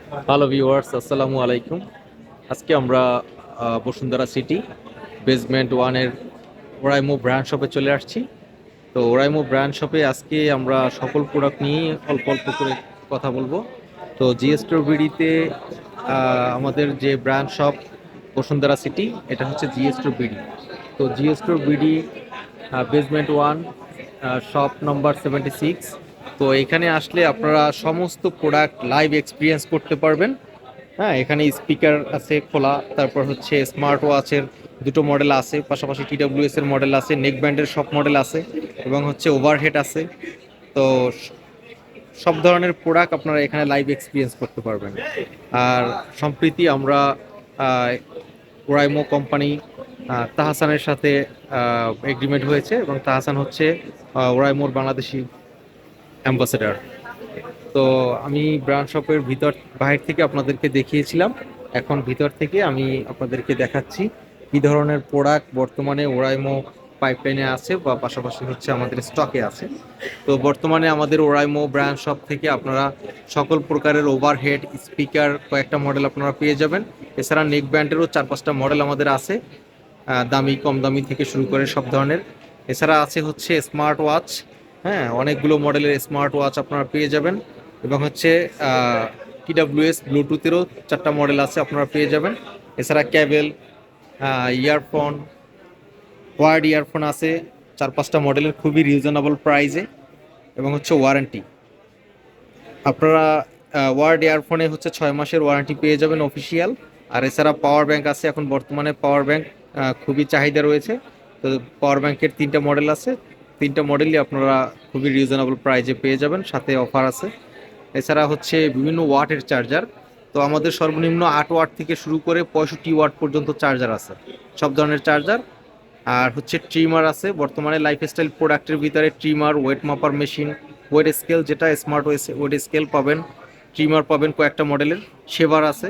Hello viewers, আসসালামু আলাইকুম। আজকে আমরা বসুন্ধরা সিটি বেসমেন্ট ওয়ানের ওরাইমো ব্র্যান্ড শপে চলে আসছি। তো ওরাইমো ব্র্যান্ড শপে আজকে আমরা সকল প্রোডাক্ট নিয়ে অল্প অল্প করে কথা বলবো। তো জিএস বিডিতে আমাদের যে ব্র্যান্ড শপ বসুন্ধরা সিটি, এটা হচ্ছে জিএস বিডি। তো GS BD basement one, shop number 76। তো এখানে আসলে আপনারা সমস্ত প্রোডাক্ট লাইভ এক্সপিরিয়েন্স করতে পারবেন। হ্যাঁ, এখানে স্পিকার আছে খোলা, তারপর হচ্ছে স্মার্ট ওয়াচের দুটো মডেল আছে, পাশাপাশি টিডব্লিউএস এর মডেল আছে, নেক ব্যান্ডের সব মডেল আছে, এবং হচ্ছে ওভারহেড আছে। তো সব ধরনের প্রোডাক্ট আপনারা এখানে লাইভ এক্সপিরিয়েন্স করতে পারবেন। আর সম্প্রতি আমরা ওরাইমো কোম্পানি তাহসানের সাথে এগ্রিমেন্ট হয়েছে, এবং তাহসান হচ্ছে ওরাইমোর বাংলাদেশি অ্যাম্বাসেডার। তো আমি ব্র্যান্ড শপের ভিতর বাহির থেকে আপনাদেরকে দেখিয়েছিলাম, এখন ভিতর থেকে আমি আপনাদেরকে দেখাচ্ছি কি ধরনের প্রোডাক্ট বর্তমানে ওরাইমো পাইপলাইনে আছে বা পাশাপাশি হচ্ছে আমাদের স্টকে আছে। তো বর্তমানে আমাদের ওরাইমো ব্র্যান্ড শপ থেকে আপনারা সকল প্রকারের ওভারহেড স্পিকার কয়েকটা মডেল আপনারা পেয়ে যাবেন। এছাড়া নেক ব্যান্ডেরও 4-5টা মডেল আমাদের আছে, দামি কম দামি থেকে শুরু করে সব ধরনের। এছাড়া আছে হচ্ছে স্মার্ট ওয়াচ। হ্যাঁ, অনেকগুলো মডেলের স্মার্ট ওয়াচ আপনারা পেয়ে যাবেন, এবং হচ্ছে টিডব্লিউএস ব্লুটুথেরও 4টা মডেল আছে, আপনারা পেয়ে যাবেন। এছাড়া ক্যাবেল, ইয়ারফোন, ওয়ার্ড ইয়ারফোন আছে 4-5টা মডেলের, খুবই রিজনেবল প্রাইসে, এবং হচ্ছে ওয়ারেন্টি আপনারা ওয়ার্ড ইয়ারফোনে হচ্ছে 6 মাসের ওয়ারেন্টি পেয়ে যাবেন অফিসিয়াল। আর এছাড়া পাওয়ার ব্যাংক আছে, এখন বর্তমানে পাওয়ার ব্যাংক খুবই চাহিদা রয়েছে। তো পাওয়ার ব্যাংকের 3টা মডেল আছে, 3টা মডেলই আপনারা খুবই রিজনেবল প্রাইসে পেয়ে যাবেন, সাথে অফার আছে। এছাড়া হচ্ছে বিভিন্ন ওয়াটের চার্জার। তো আমাদের সর্বনিম্ন 8 ওয়াট থেকে শুরু করে 65 ওয়াট পর্যন্ত চার্জার আছে, সব ধরনের চার্জার। আর হচ্ছে ট্রিমার আছে, বর্তমানে লাইফস্টাইল প্রোডাক্টের ভিতরে ট্রিমার, ওয়েট মাপার মেশিন, ওয়েট স্কেল, যেটা স্মার্ট ওয়েট স্কেল পাবেন, ট্রিমার পাবেন কয়েকটা মডেলের, শেভার আছে।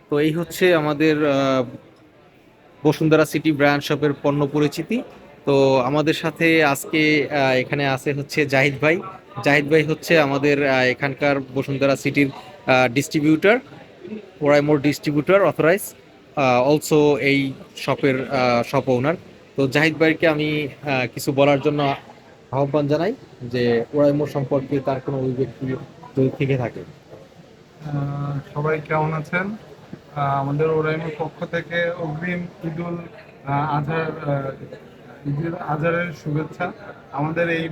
তো এই হচ্ছে আমাদের বসুন্ধরা সিটি ব্র্যান্ড শপের পণ্য পরিচিতি। তো আমাদের সাথে আজকে এখানে আছে হচ্ছে জাহিদ ভাই। জাহিদ ভাই হচ্ছে আমাদের এখানকার বসুন্ধরা সিটির ডিস্ট্রিবিউটর, ওরাইমোর ডিস্ট্রিবিউটর অথরাইজ, অলসো এই শপের শপ ওনার। তো জাহিদ ভাইকে আমি কিছু বলার জন্য আহ্বান জানাই, যে ওরাইমোর সম্পর্কে তার কোনো অভিব্যক্তি যদি থেকে থাকে। সবাই কেমন আছেন? আমাদের ওরাইমের পক্ষ থেকে অগ্রিম আজহার ঈদুল আজহারের শুভেচ্ছা। আমাদের এই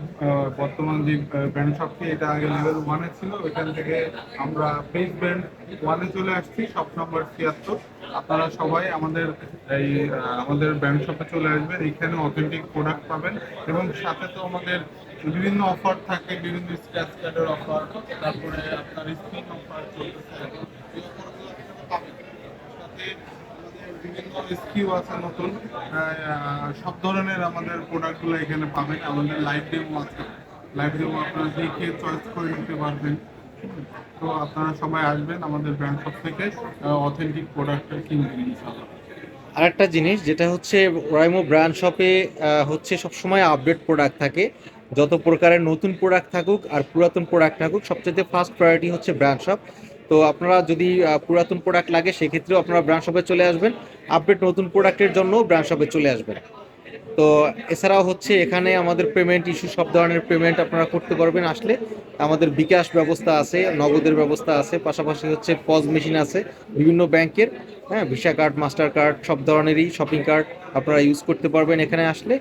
বর্তমান যে ব্র্যান্ড শপটি, এটা আগে লেভেল 1-এ ছিল, ওইখান থেকে আমরা বেস ব্র্যান্ড 1-এ চলে আসছি, শপ নম্বর 76। আপনারা সবাই আমাদের ব্র্যান্ড শপে চলে আসবেন, এখানে অথেন্টিক প্রোডাক্ট পাবেন। এবং সাথে তো আমাদের বিভিন্ন অফার থাকে, বিভিন্ন স্ক্র্যাচ কার্ডের অফার, তারপরে আপনার স্ক্রিন অফার চলতেছে। এই অফারগুলো আপনারা পাবেন। সাথে আমাদের বিভিন্ন স্কিউ আছে নতুন, সব ধরনের আমাদের প্রোডাক্টগুলো এখানে পাবেন। আমাদের লাইভ ডেমো আছে, লাইভ ডেমো আপনারা দেখে চয়েস করে নিতে পারবেন। তো আপনারা সবাই আসবেন আমাদের ব্র্যান্ড শপ থেকে, অথেন্টিক প্রোডাক্টটা কিনবেন ইনশাআল্লাহ। আরেকটা জিনিস যেটা হচ্ছে, ওরাইমো ব্র্যান্ড শপে হচ্ছে সবসময় আপডেট প্রোডাক্ট থাকে। যত প্রকারের নতুন প্রোডাক্ট থাকুক আর পুরাতন প্রোডাক্ট থাকুক, সবচেয়ে ফার্স্ট প্রায়োরিটি হচ্ছে ব্র্যান্ড শপ। তো আপনারা যদি পুরাতন প্রোডাক্ট লাগে, সেক্ষেত্রেও আপনারা ব্র্যান্ড শপে চলে আসবেন। আপডেট নতুন প্রোডাক্টের জন্য ব্র্যান্ড শপে চলে আসবেন। তো এছাড়াও হচ্ছে এখানে আমাদের পেমেন্ট ইস্যু, সব ধরনের পেমেন্ট আপনারা করতে পারবেন আসলে। আমাদের বিকাশ ব্যবস্থা আছে, নগদের ব্যবস্থা আছে, পাশাপাশি হচ্ছে পজ মেশিন আছে বিভিন্ন ব্যাংকের। হ্যাঁ, ভিসা কার্ড, মাস্টার কার্ড, সব ধরনেরই শপিং কার্ড আপনারা ইউজ করতে পারবেন এখানে আসলে।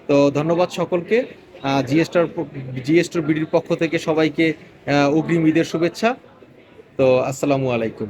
তো ধন্যবাদ সকলকে। জিএসটার বিডির পক্ষ থেকে সবাইকে অগ্রিম ঈদের শুভেচ্ছা। তো আসসালামু আলাইকুম।